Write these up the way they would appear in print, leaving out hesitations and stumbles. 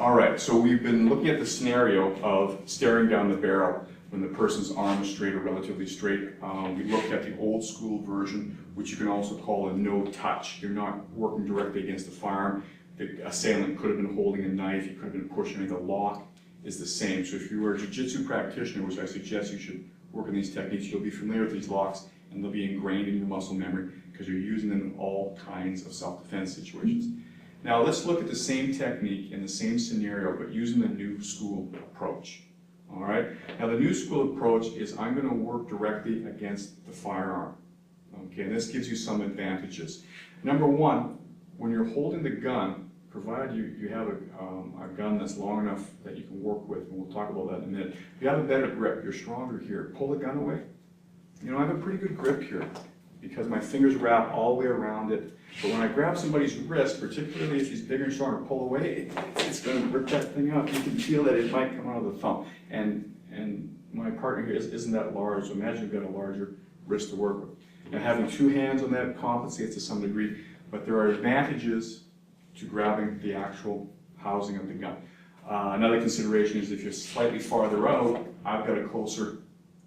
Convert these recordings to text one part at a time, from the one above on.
All right, so we've been looking at the scenario of staring down the barrel when the person's arm is straight or relatively straight. We looked at the old school version, which you can also call a no touch. You're not working directly against the firearm. The assailant could have been holding a knife, he could have been pushing it. The lock is the same. So if you were a jiu-jitsu practitioner, which I suggest you should work on these techniques, you'll be familiar with these locks and they'll be ingrained in your muscle memory because you're using them in all kinds of self-defense situations. Now let's look at the same technique in the same scenario, but using the new school approach. All right. Now the new school approach is I'm going to work directly against the firearm. Okay, and this gives you some advantages. Number one, when you're holding the gun, provided you have a gun that's long enough that you can work with, and we'll talk about that in a minute. If you have a better grip, you're stronger here. Pull the gun away. You know, I have a pretty good grip here because my fingers wrap all the way around it. But when I grab somebody's wrist, particularly if he's bigger and stronger, pull away, it's going to rip that thing up. You can feel that it might come out of the thumb. And my partner here isn't that large, so imagine you've got a larger wrist to work with. Now having two hands on that compensates to some degree, but there are advantages to grabbing the actual housing of the gun. Another consideration is if you're slightly farther out, I've got a closer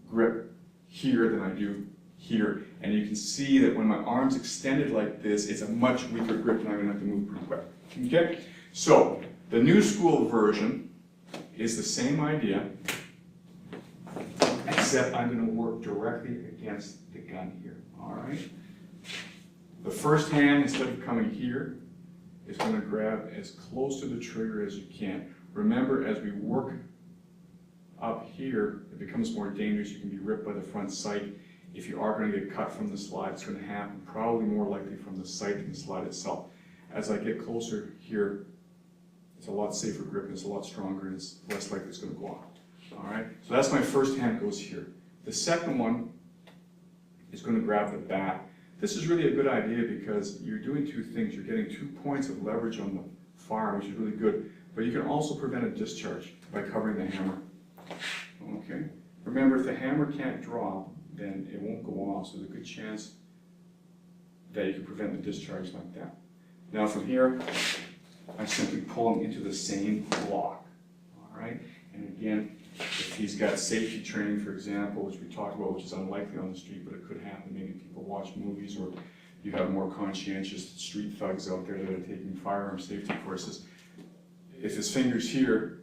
grip here than I do here. And you can see that when my arm's extended like this, it's a much weaker grip and I'm going to have to move pretty quick. Okay? So, the new school version is the same idea, except I'm going to work directly against the gun here. Alright? The first hand, instead of coming here, is going to grab as close to the trigger as you can. Remember, as we work up here, it becomes more dangerous. You can be ripped by the front sight. If you are going to get cut from the slide, it's going to happen probably more likely from the sight than the slide itself. As I get closer here, it's a lot safer grip and it's a lot stronger and it's less likely it's going to go off. Alright, so that's my first hand goes here. The second one is going to grab the bat. This is really a good idea because you're doing two things. You're getting 2 points of leverage on the firearm, which is really good, but you can also prevent a discharge by covering the hammer. Okay. Remember, if the hammer can't drop, then it won't go off, so there's a good chance that you can prevent the discharge like that. Now from here, I simply pull him into the same lock. Alright? And again, if he's got safety training, for example, which we talked about, which is unlikely on the street, but it could happen. Maybe people watch movies, or you have more conscientious street thugs out there that are taking firearm safety courses. If his finger's here,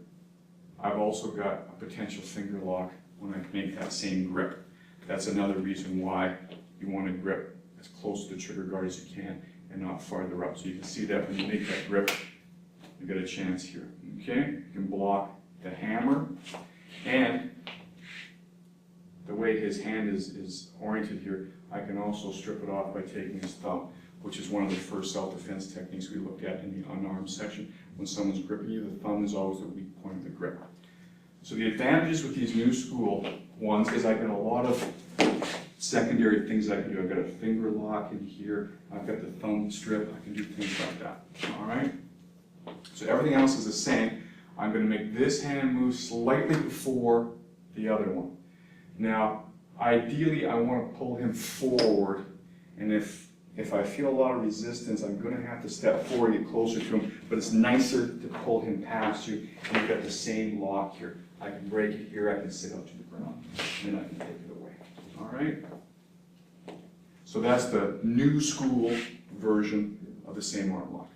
I've also got a potential finger lock when I make that same grip. That's another reason why you want to grip as close to the trigger guard as you can and not farther up. So you can see that when you make that grip, you get a chance here. Okay? You can block the hammer, and the way his hand is oriented here, I can also strip it off by taking his thumb, which is one of the first self-defense techniques we looked at in the unarmed section. When someone's gripping you, the thumb is always the weak point of the grip. So the advantages with these new school ones is I've got a lot of secondary things I can do. I've got a finger lock in here, I've got the thumb strip, I can do things like that. Alright? So everything else is the same. I'm going to make this hand move slightly before the other one. Now, ideally I want to pull him forward, and if I feel a lot of resistance, I'm going to have to step forward and get closer to him, but it's nicer to pull him past you, and you've got the same lock here. I can break it here, I can sit out to the ground, and then I can take it away. Alright? So that's the new school version of the same arm lock.